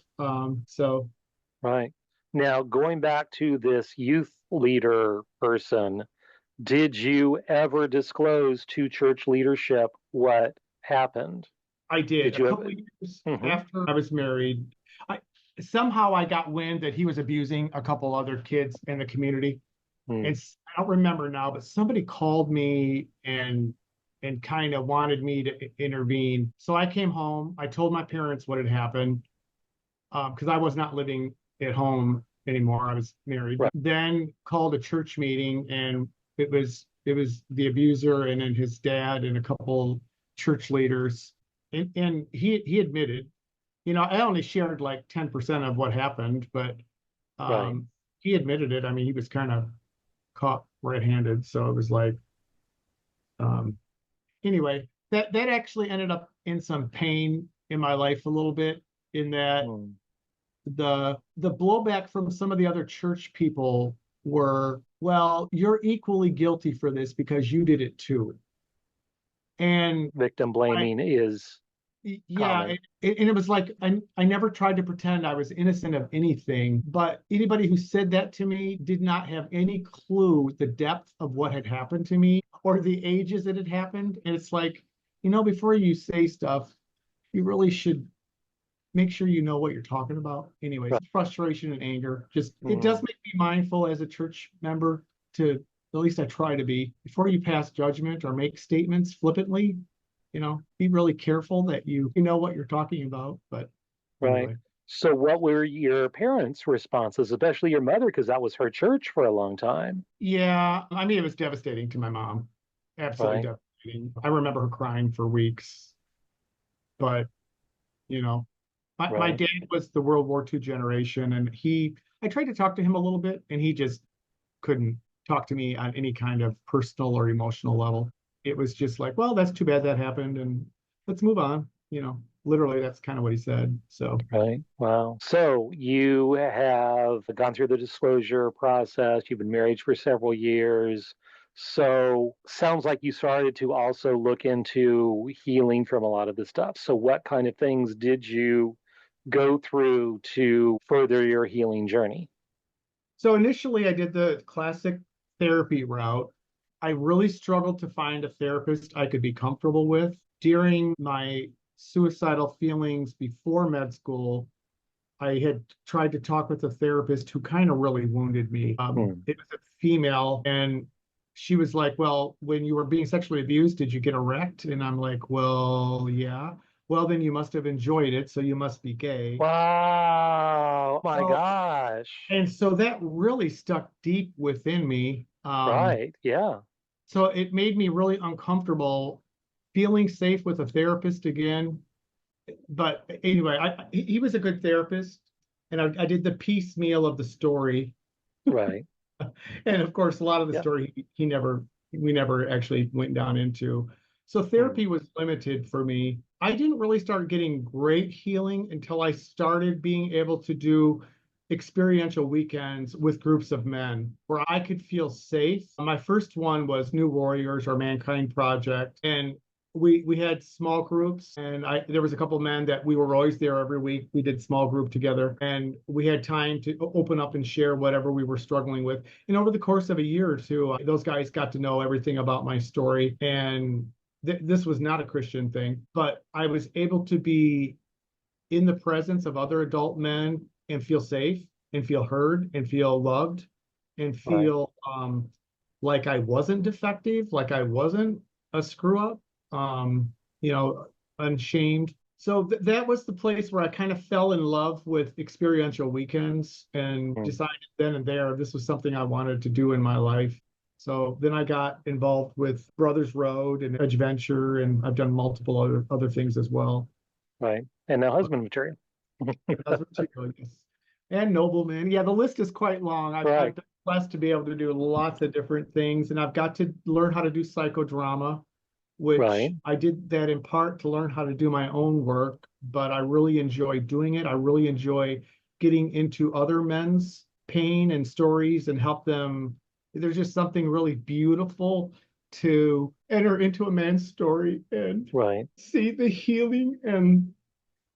Speaker 2: So
Speaker 1: Right. Now, going back to this youth leader person, did you ever disclose to church leadership what happened?
Speaker 2: I did
Speaker 1: Did
Speaker 2: a
Speaker 1: you
Speaker 2: couple
Speaker 1: ever?
Speaker 2: of years
Speaker 1: Hmm.
Speaker 2: after I was married. I somehow I got wind that he was abusing a couple other kids in the community. And I don't remember now, but somebody called me and kind of wanted me to intervene. So I came home. I told my parents what had happened, because I was not living at home anymore. I was married.
Speaker 1: Right.
Speaker 2: Then called a church meeting, and it was the abuser and then his dad and a couple church leaders. And he admitted, I only shared like 10% of what happened, but
Speaker 1: Right.
Speaker 2: um, he admitted it. I mean, he was kind of caught red-handed, so it was like, um, anyway, that actually ended up in some pain in my life a little bit, in that
Speaker 1: Mm.
Speaker 2: the blowback from some of the other church people were, well, you're equally guilty for this because you did it too. And
Speaker 1: Victim
Speaker 2: I
Speaker 1: blaming is
Speaker 2: yeah,
Speaker 1: common.
Speaker 2: and it was like I never tried to pretend I was innocent of anything, but anybody who said that to me did not have any clue the depth of what had happened to me or the ages it had happened. And it's like, before you say stuff, you really should make sure you know what you're talking about. Anyways,
Speaker 1: Right.
Speaker 2: frustration and anger, just it does
Speaker 1: Mm.
Speaker 2: make me mindful as a church member to, at least I try to be, before you pass judgment or make statements flippantly, be really careful that you know what you're talking about. But
Speaker 1: Right.
Speaker 2: anyway,
Speaker 1: So, what were your parents' responses, especially your mother, because that was her church for a long time?
Speaker 2: yeah, I mean, it was devastating to my mom. Absolutely
Speaker 1: Right.
Speaker 2: devastating. I remember her crying for weeks, but you know, my
Speaker 1: Right.
Speaker 2: dad was the World War II generation, and I tried to talk to him a little bit, and he just couldn't talk to me on any kind of personal or emotional level. It was just like, well, that's too bad that happened, and let's move on. Literally, that's kind of what he said. So,
Speaker 1: Right. Wow. So you have gone through the disclosure process. You've been married for several years. So sounds like you started to also look into healing from a lot of this stuff. So what kind of things did you go through to further your healing journey?
Speaker 2: so initially, I did the classic therapy route. I really struggled to find a therapist I could be comfortable with. During my suicidal feelings before med school, I had tried to talk with a therapist who kind of really wounded me.
Speaker 1: Hmm.
Speaker 2: It was a female, and she was like, "Well, when you were being sexually abused, did you get erect?" And I'm like, "Well, yeah." Well, then you must have enjoyed it, so you must be gay.
Speaker 1: Wow. Oh my
Speaker 2: Well,
Speaker 1: gosh.
Speaker 2: and so that really stuck deep within me.
Speaker 1: Right. Yeah.
Speaker 2: So it made me really uncomfortable feeling safe with a therapist again. But anyway, he was a good therapist, and I did the piecemeal of the story.
Speaker 1: Right.
Speaker 2: And of course, a lot of the
Speaker 1: Yeah.
Speaker 2: story we never actually went down into. So
Speaker 1: Hmm.
Speaker 2: therapy was limited for me. I didn't really start getting great healing until I started being able to do experiential weekends with groups of men where I could feel safe. My first one was New Warriors or Mankind Project, and we had small groups, and there was a couple of men that we were always there every week. We did small group together, and we had time to open up and share whatever we were struggling with. And over the course of a year or two, those guys got to know everything about my story. And this was not a Christian thing, but I was able to be in the presence of other adult men and feel safe and feel heard and feel loved and
Speaker 1: Right.
Speaker 2: feel like I wasn't defective, like I wasn't a screw up, um, you know, unshamed. So that was the place where I kind of fell in love with experiential weekends and
Speaker 1: Hmm.
Speaker 2: decided then and there this was something I wanted to do in my life. So then I got involved with Brothers Road and Adventure, and I've done multiple other things as well.
Speaker 1: Right. And now husband material.
Speaker 2: Husband material, yes. And nobleman. Yeah, the list is quite long. I've
Speaker 1: Right.
Speaker 2: been blessed to be able to do lots of different things, and I've got to learn how to do psychodrama, which
Speaker 1: Right.
Speaker 2: I did that in part to learn how to do my own work, but I really enjoy doing it. I really enjoy getting into other men's pain and stories and help them. There's just something really beautiful to enter into a man's story and
Speaker 1: Right.
Speaker 2: see the healing and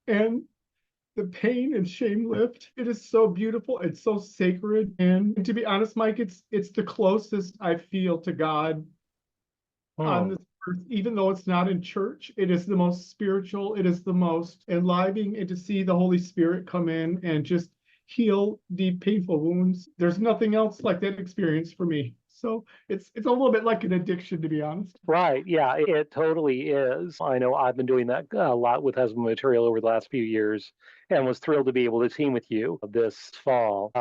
Speaker 2: the pain and shame lift. It is so beautiful. It's so sacred. And to be honest, Mike, it's the closest I feel to God on
Speaker 1: Hmm.
Speaker 2: this earth, even though it's not in church. It is the most spiritual, it is the most enlivening, and to see the Holy Spirit come in and just heal deep, painful wounds. There's nothing else like that experience for me. So it's a little bit like an addiction, to be honest.
Speaker 1: Right. Yeah, it totally is. I know I've been doing that a lot with husband material over the last few years and was thrilled to be able to team with you this fall.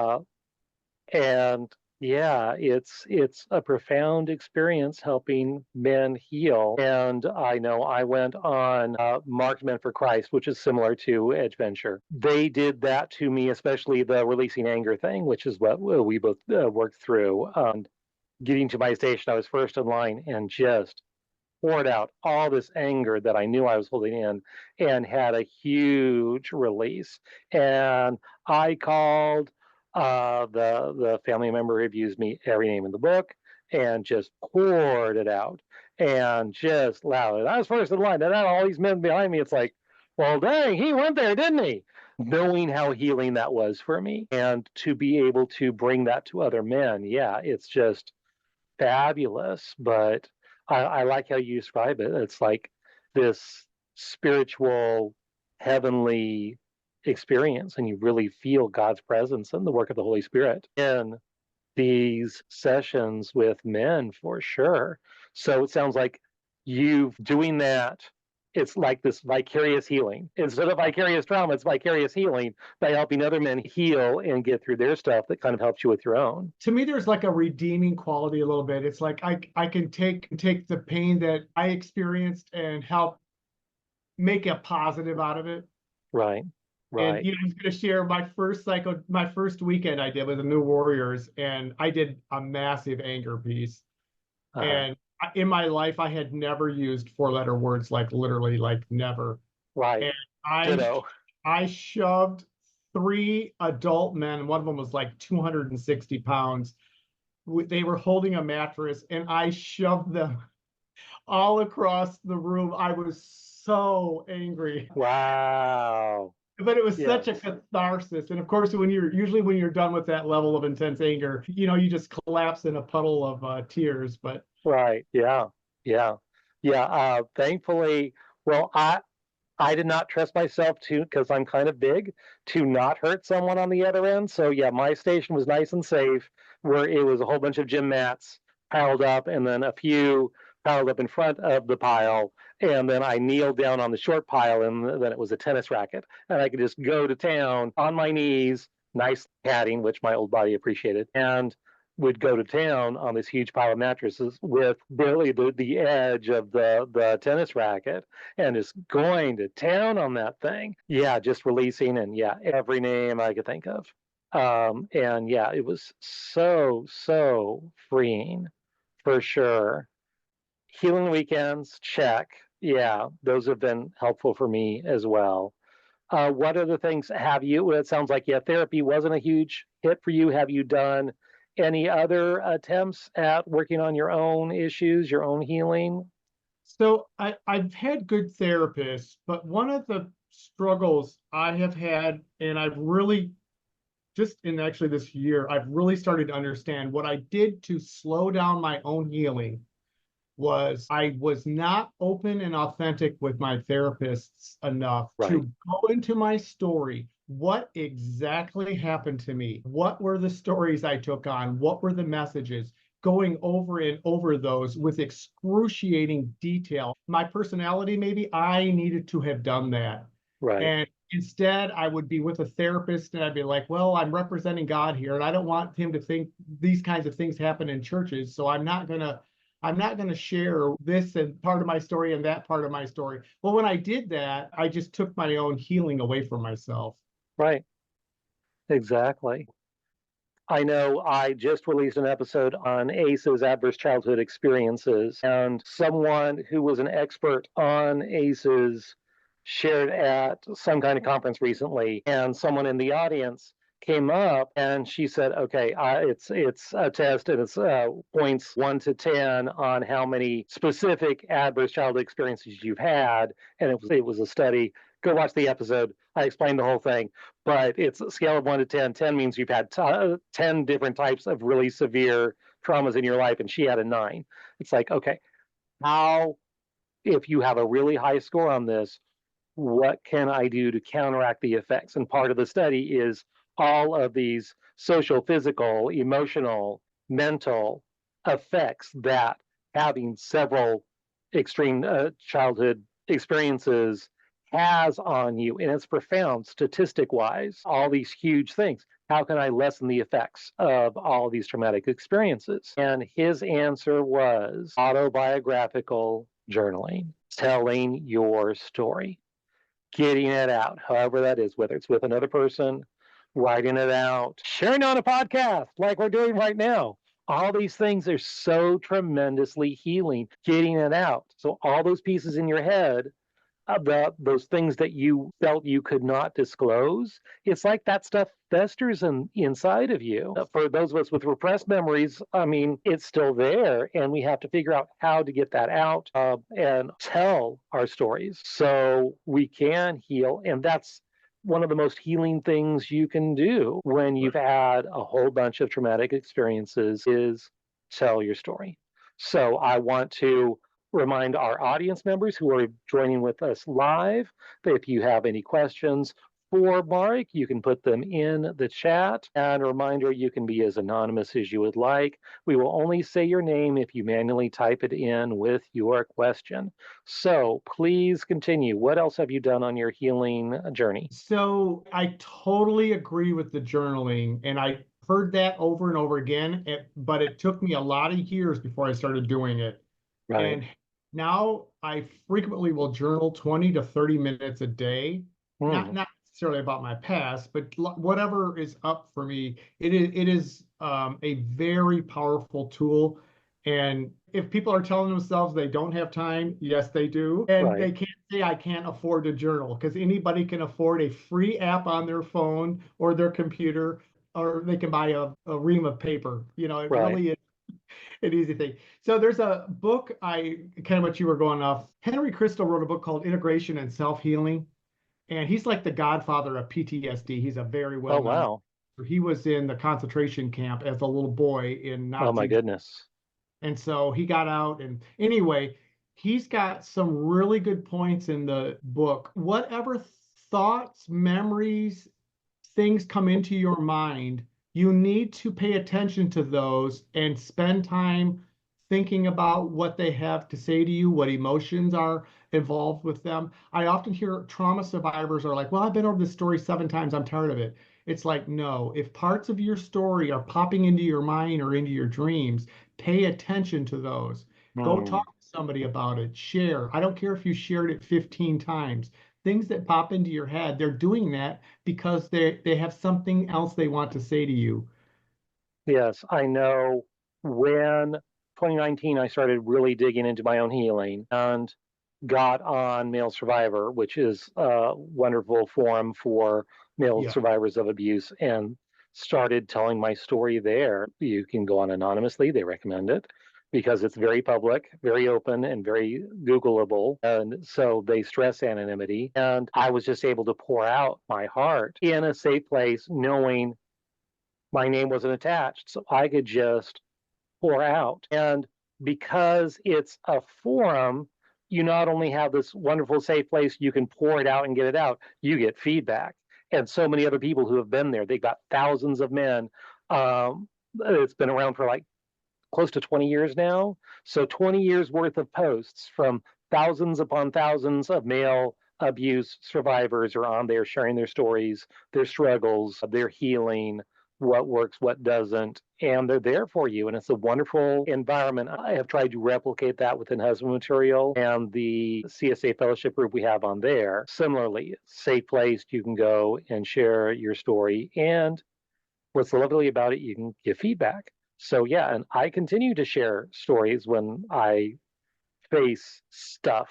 Speaker 1: And yeah, it's a profound experience helping men heal. And I know I went on Marked Men for Christ, which is similar to Adventure. They did that to me, especially the releasing anger thing, which is what we both worked through. Getting to my station, I was first in line and just poured out all this anger that I knew I was holding in and had a huge release. And I called the family member who abused me every name in the book and just poured it out and just loud. And I was first in line, and then all these men behind me. It's like, well, dang, he went there, didn't he? Knowing how healing that was for me, and to be able to bring that to other men, yeah, it's just fabulous, but I like how you describe it. It's like this spiritual, heavenly experience, and you really feel God's presence and the work of the Holy Spirit in these sessions with men for sure. So it sounds like you doing that It's like this vicarious healing. Instead of vicarious trauma, it's vicarious healing by helping other men heal and get through their stuff that kind of helps you with your own.
Speaker 2: To me, there's like a redeeming quality a little bit. It's like I can take the pain that I experienced and help make a positive out of it.
Speaker 1: Right.
Speaker 2: And
Speaker 1: Right.
Speaker 2: I was going to share my first weekend I did with the New Warriors, and I did a massive anger piece.
Speaker 1: Uh-huh.
Speaker 2: And in my life, I had never used four-letter words, like literally, like never.
Speaker 1: Right.
Speaker 2: And I
Speaker 1: Ditto.
Speaker 2: I shoved three adult men. One of them was like 260 pounds. They were holding a mattress, and I shoved them all across the room. I was so angry,
Speaker 1: Wow.
Speaker 2: but it was such a
Speaker 1: Yes.
Speaker 2: catharsis. And of course, when you're done with that level of intense anger, you just collapse in a puddle of tears. But
Speaker 1: Right. Yeah. Yeah. Yeah. Thankfully, well, I did not trust myself to, because I'm kind of big, to not hurt someone on the other end. So yeah, my station was nice and safe, where it was a whole bunch of gym mats piled up, and then a few piled up in front of the pile, and then I kneeled down on the short pile, and then it was a tennis racket, and I could just go to town on my knees, nice padding, which my old body appreciated, and would go to town on this huge pile of mattresses with barely the edge of the tennis racket, and just going to town on that thing. Yeah, just releasing, and yeah, every name I could think of. And yeah, it was so freeing for sure. Healing weekends, check. Yeah, those have been helpful for me as well. What other things have you? Well, it sounds like yeah, therapy wasn't a huge hit for you. Have you done any other attempts at working on your own issues, your own healing?
Speaker 2: so I've had good therapists, but one of the struggles I have had, and I've really just in actually this year, I've really started to understand what I did to slow down my own healing was I was not open and authentic with my therapists enough
Speaker 1: Right,
Speaker 2: to go into my story. What exactly happened to me? What were the stories I took on? What were the messages? Going over and over those with excruciating detail. My personality, maybe I needed to have done that.
Speaker 1: right,
Speaker 2: And instead, I would be with a therapist and I'd be like, well, I'm representing God here, and I don't want him to think these kinds of things happen in churches. So I'm not going to share this and part of my story and that part of my story. Well, when I did that, I just took my own healing away from myself.
Speaker 1: right. Exactly. I know I just released an episode on ACEs, adverse childhood experiences, and someone who was an expert on ACEs shared at some kind of conference recently, and someone in the audience came up and she said, "Okay, it's a test, and it's points 1 to 10 on how many specific adverse childhood experiences you've had, and it was a study. Go watch the episode. I explained the whole thing, but it's a scale of 1 to 10. 10 means you've had 10 different types of really severe traumas in your life, and she had a 9. It's like, okay, how, if you have a really high score on this, what can I do to counteract the effects? And part of the study is all of these social, physical, emotional, mental effects that having several extreme childhood experiences has on you. And it's profound statistic wise, all these huge things. How can I lessen the effects of all these traumatic experiences? And his answer was autobiographical journaling, telling your story, getting it out, however that is, whether it's with another person, writing it out, sharing on a podcast like we're doing right now. All these things are so tremendously healing, getting it out. So, all those pieces in your head about those things that you felt you could not disclose, it's like that stuff festers inside of you. For those of us with repressed memories, I mean, it's still there, and we have to figure out how to get that out and tell our stories so we can heal. And that's one of the most healing things you can do when you've had a whole bunch of traumatic experiences is tell your story. So I want to remind our audience members who are joining with us live that if you have any questions for Mark, you can put them in the chat. And a reminder, you can be as anonymous as you would like. We will only say your name if you manually type it in with your question. So please continue. What else have you done on your healing journey?
Speaker 2: So I totally agree with the journaling, and I heard that over and over again, but it took me a lot of years before I started doing it.
Speaker 1: Right.
Speaker 2: And now I frequently will journal 20 to 30 minutes a day.
Speaker 1: Hmm.
Speaker 2: Not necessarily about my past, but whatever is up for me. It is a very powerful tool. And if people are telling themselves they don't have time, yes, they do. And
Speaker 1: Right.
Speaker 2: they can't say I can't afford to journal because anybody can afford a free app on their phone or their computer, or they can buy a ream of paper. It
Speaker 1: Right.
Speaker 2: really is an easy thing. So there's a book, I kind of what you were going off. Henry Crystal wrote a book called Integration and Self-Healing, and he's like the godfather of PTSD. He's a very
Speaker 1: Oh,
Speaker 2: well-known.
Speaker 1: wow.
Speaker 2: He was in the concentration camp as a little boy in
Speaker 1: Oh, my
Speaker 2: Nazi,
Speaker 1: goodness.
Speaker 2: and so he got out. And anyway, he's got some really good points in the book. Whatever thoughts, memories, things come into your mind, you need to pay attention to those and spend time thinking about what they have to say to you, what emotions are involved with them. I often hear trauma survivors are like, well, I've been over this story 7 times, I'm tired of it. It's like, no, if parts of your story are popping into your mind or into your dreams, pay attention to those. Go
Speaker 1: Hmm.
Speaker 2: talk to somebody about it, share. I don't care if you shared it 15 times. Things that pop into your head, they're doing that because they have something else they want to say to you.
Speaker 1: Yes, I know when 2019 I started really digging into my own healing and got on Male Survivor, which is a wonderful forum for male
Speaker 2: Yeah.
Speaker 1: survivors of abuse, and started telling my story there. You can go on anonymously, they recommend it because it's very public, very open, and very Googleable. And so they stress anonymity. And I was just able to pour out my heart in a safe place, knowing my name wasn't attached. So I could just pour out. And because it's a forum, you not only have this wonderful safe place you can pour it out and get it out, you get feedback. And so many other people who have been there, they've got thousands of men. It's been around for like close to 20 years now. So 20 years worth of posts from thousands upon thousands of male abuse survivors are on there sharing their stories, their struggles, their healing, what works, what doesn't, and they're there for you. And it's a wonderful environment. I have tried to replicate that within husband material and the CSA fellowship group we have on there. Similarly, safe place you can go and share your story. And what's lovely about it, you can give feedback. So yeah, and I continue to share stories when I face stuff.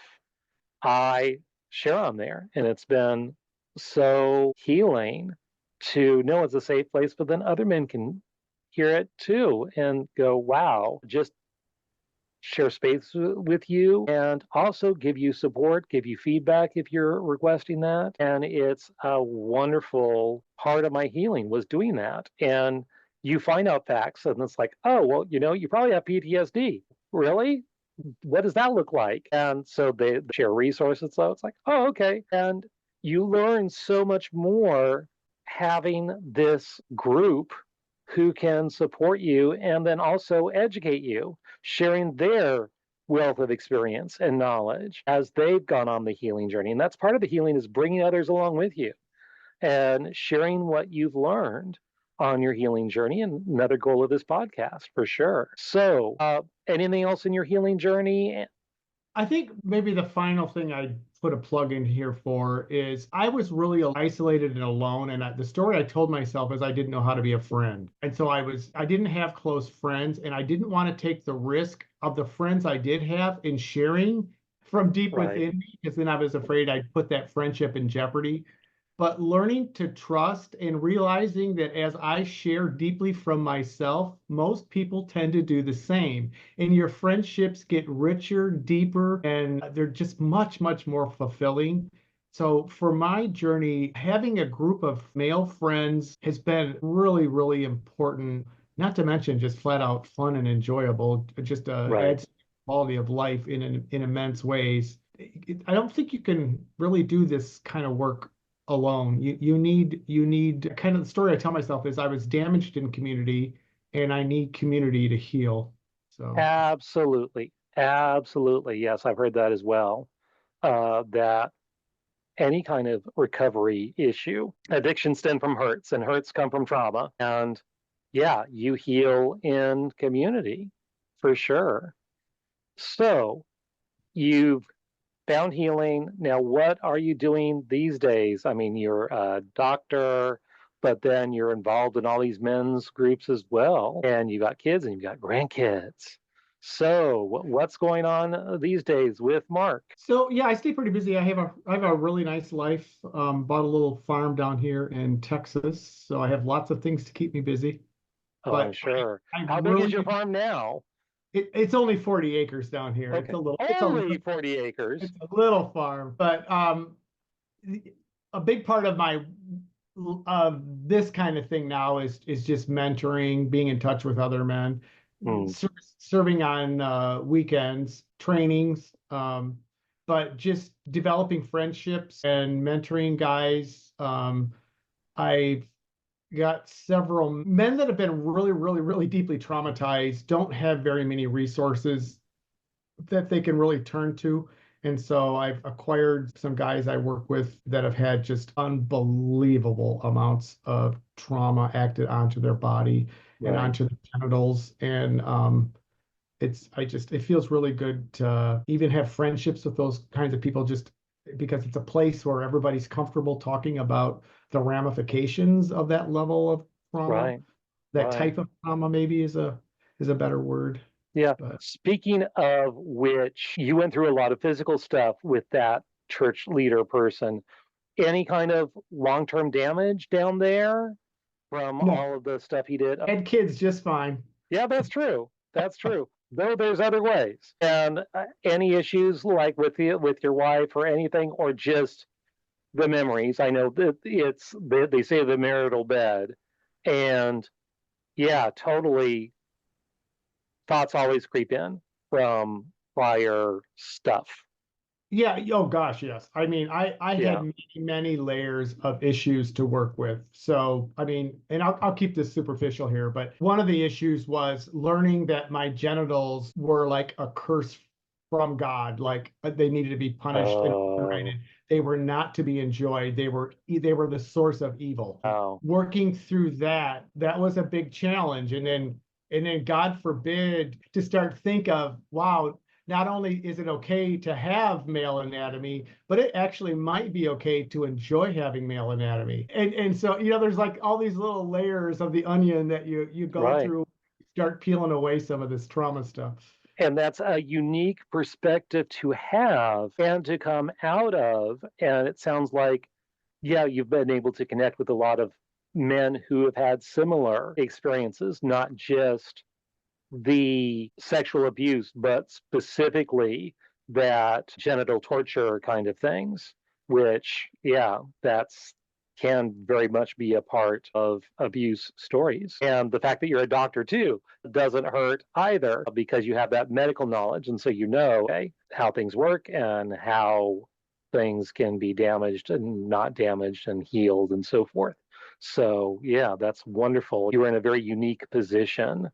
Speaker 1: I share on there, and it's been so healing to know it's a safe place, but then other men can hear it too and go, wow, just share space with you and also give you support, give you feedback if you're requesting that. And it's a wonderful part of my healing was doing that. And you find out facts and it's like, oh, well, you probably have PTSD. Really? What does that look like? And so they share resources. So it's like, oh, okay. And you learn so much more having this group who can support you and then also educate you, sharing their wealth of experience and knowledge as they've gone on the healing journey. And that's part of the healing is bringing others along with you and sharing what you've learned on your healing journey. And another goal of this podcast for sure. So, anything else in your healing journey?
Speaker 2: I think maybe the final thing I'd put a plug in here for is I was really isolated and alone. And the story I told myself is I didn't know how to be a friend. And so I didn't have close friends, and I didn't want to take the risk of the friends I did have in sharing from deep
Speaker 1: Right,
Speaker 2: within me, because then I was afraid I'd put that friendship in jeopardy. But learning to trust and realizing that as I share deeply from myself, most people tend to do the same. And your friendships get richer, deeper, and they're just much, much more fulfilling. So for my journey, having a group of male friends has been really, really important, not to mention just flat out fun and enjoyable, just
Speaker 1: right.
Speaker 2: adds quality of life in immense ways. I don't think you can really do this kind of work alone. You need kind of the story I tell myself is I was damaged in community and I need community to heal. So
Speaker 1: Absolutely. Absolutely. Yes, I've heard that as well. That any kind of recovery issue, addictions stem from hurts, and hurts come from trauma. And yeah, you heal in community for sure. So you've found healing. Now, what are you doing these days? I mean, you're a doctor, but then you're involved in all these men's groups as well, and you got kids and you got grandkids. So, what's going on these days with Mark?
Speaker 2: so yeah, I stay pretty busy. I have a really nice life. Bought a little farm down here in Texas, so I have lots of things to keep me busy.
Speaker 1: Oh, I'm
Speaker 2: But
Speaker 1: sure.
Speaker 2: I
Speaker 1: How big is
Speaker 2: really
Speaker 1: your farm now?
Speaker 2: it's only 40 acres down here.
Speaker 1: Okay,
Speaker 2: It's a little
Speaker 1: only 40 acres.
Speaker 2: it's a little farm, but a big part of my this kind of thing now is just mentoring, being in touch with other men,
Speaker 1: Hmm,
Speaker 2: serving on weekends, trainings, but just developing friendships and mentoring guys. I've got several men that have been really, really, really deeply traumatized, don't have very many resources that they can really turn to. And so I've acquired some guys I work with that have had just unbelievable amounts of trauma acted onto their body and
Speaker 1: right,
Speaker 2: onto the genitals. And it feels really good to even have friendships with those kinds of people just because it's a place where everybody's comfortable talking about the ramifications of that level of trauma.
Speaker 1: right,
Speaker 2: That
Speaker 1: right.
Speaker 2: type of trauma maybe is a better word.
Speaker 1: Yeah.
Speaker 2: But
Speaker 1: Speaking of which, you went through a lot of physical stuff with that church leader person. Any kind of long-term damage down there from
Speaker 2: no,
Speaker 1: all of the stuff he did?
Speaker 2: had kids just fine.
Speaker 1: Yeah, that's true. That's true. Though there's other ways. And any issues like with your wife or anything, or just the memories? I know that they say the marital bed, and yeah, totally. Thoughts always creep in from prior stuff.
Speaker 2: Yeah, oh gosh, yes. I mean, I had
Speaker 1: Yeah.
Speaker 2: many layers of issues to work with. So, I mean, and I'll keep this superficial here, but one of the issues was learning that my genitals were like a curse from God, like they needed to be punished and
Speaker 1: Oh,
Speaker 2: obliterated. They were not to be enjoyed. They were the source of evil.
Speaker 1: wow.
Speaker 2: Working through that was a big challenge. And then God forbid to start think of, wow, not only is it okay to have male anatomy, but it actually might be okay to enjoy having male anatomy. And so, there's like all these little layers of the onion that you go
Speaker 1: Right.
Speaker 2: through, start peeling away some of this trauma stuff.
Speaker 1: And that's a unique perspective to have and to come out of. And it sounds like, yeah, you've been able to connect with a lot of men who have had similar experiences, not just the sexual abuse, but specifically that genital torture kind of things, which, yeah, that's can very much be a part of abuse stories. And the fact that you're a doctor too doesn't hurt either because you have that medical knowledge. And so you know, okay, how things work and how things can be damaged and not damaged and healed and so forth. So, yeah, that's wonderful. You're in a very unique position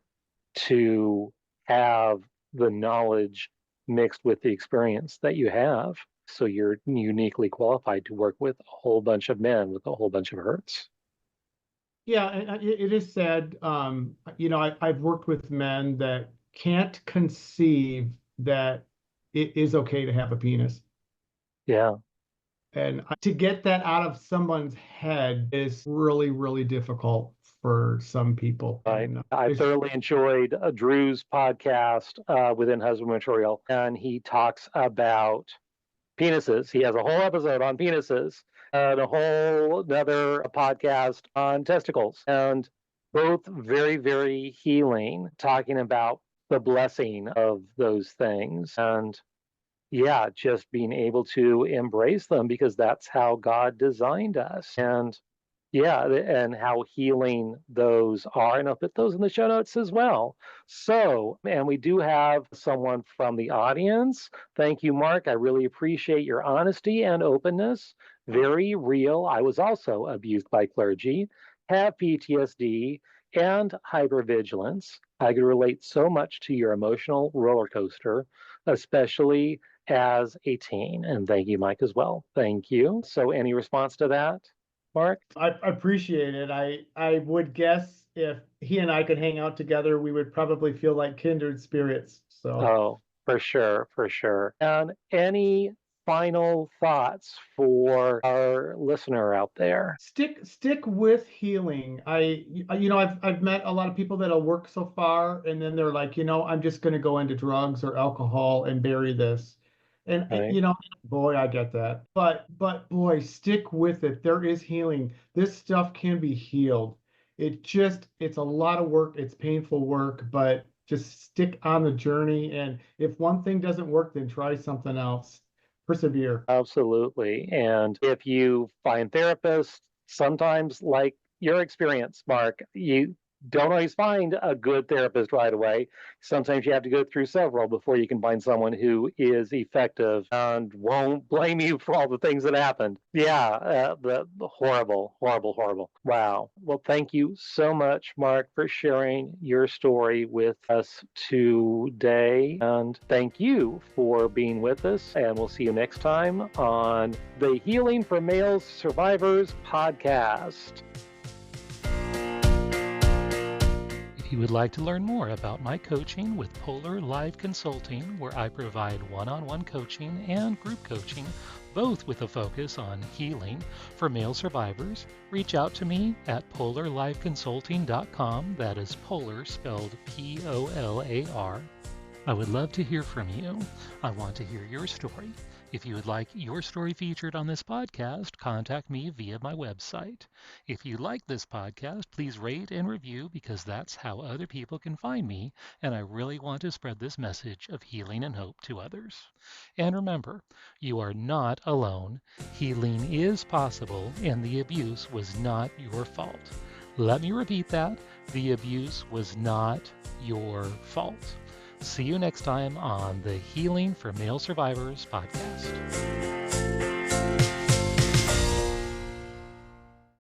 Speaker 1: to have the knowledge mixed with the experience that you have. So you're uniquely qualified to work with a whole bunch of men with a whole bunch of hurts.
Speaker 2: Yeah, and it is sad. I've worked with men that can't conceive that it is okay to have a penis.
Speaker 1: Yeah,
Speaker 2: And to get that out of someone's head is really, really difficult for some people.
Speaker 1: right.
Speaker 2: And
Speaker 1: I
Speaker 2: it's
Speaker 1: thoroughly enjoyed Drew's podcast within Husband Material, and he talks about penises. He has a whole episode on penises and a whole another podcast on testicles, and both very, very healing, talking about the blessing of those things. And yeah, just being able to embrace them because that's how God designed us. And Yeah, and how healing those are. And I'll put those in the show notes as well. So, and we do have someone from the audience. Thank you, Mark. I really appreciate your honesty and openness. Very real. I was also abused by clergy, have PTSD and hypervigilance. I could relate so much to your emotional roller coaster, especially as a teen. And thank you, Mike, as well. Thank you. So, any response to that, Mark?
Speaker 2: I appreciate it. I would guess if he and I could hang out together, we would probably feel like kindred spirits. So
Speaker 1: Oh, for sure, for sure. And any final thoughts for our listener out there?
Speaker 2: stick with healing. I've met a lot of people that'll work so far and then they're like, I'm just going to go into drugs or alcohol and bury this. And
Speaker 1: Right?
Speaker 2: boy, I get that. But boy, stick with it. There is healing. This stuff can be healed. It's a lot of work. It's painful work, but just stick on the journey. And if one thing doesn't work, then try something else. Persevere.
Speaker 1: Absolutely. And if you find therapists, sometimes like your experience, Mark, you don't always find a good therapist right away. Sometimes you have to go through several before you can find someone who is effective and won't blame you for all the things that happened. Yeah, the horrible, horrible, horrible. Wow. Well, thank you so much, Mark, for sharing your story with us today. And thank you for being with us. And we'll see you next time on the Healing for Male Survivors podcast. If you would like to learn more about my coaching with Polar Live Consulting, where I provide one-on-one coaching and group coaching, both with a focus on healing for male survivors, reach out to me at polarliveconsulting.com. That is Polar spelled Polar. I would love to hear from you. I want to hear your story. If you would like your story featured on this podcast, contact me via my website. If you like this podcast, please rate and review because that's how other people can find me, and I really want to spread this message of healing and hope to others. And remember, you are not alone. Healing is possible, and the abuse was not your fault. Let me repeat that. The abuse was not your fault. See you next time on the Healing for Male Survivors podcast.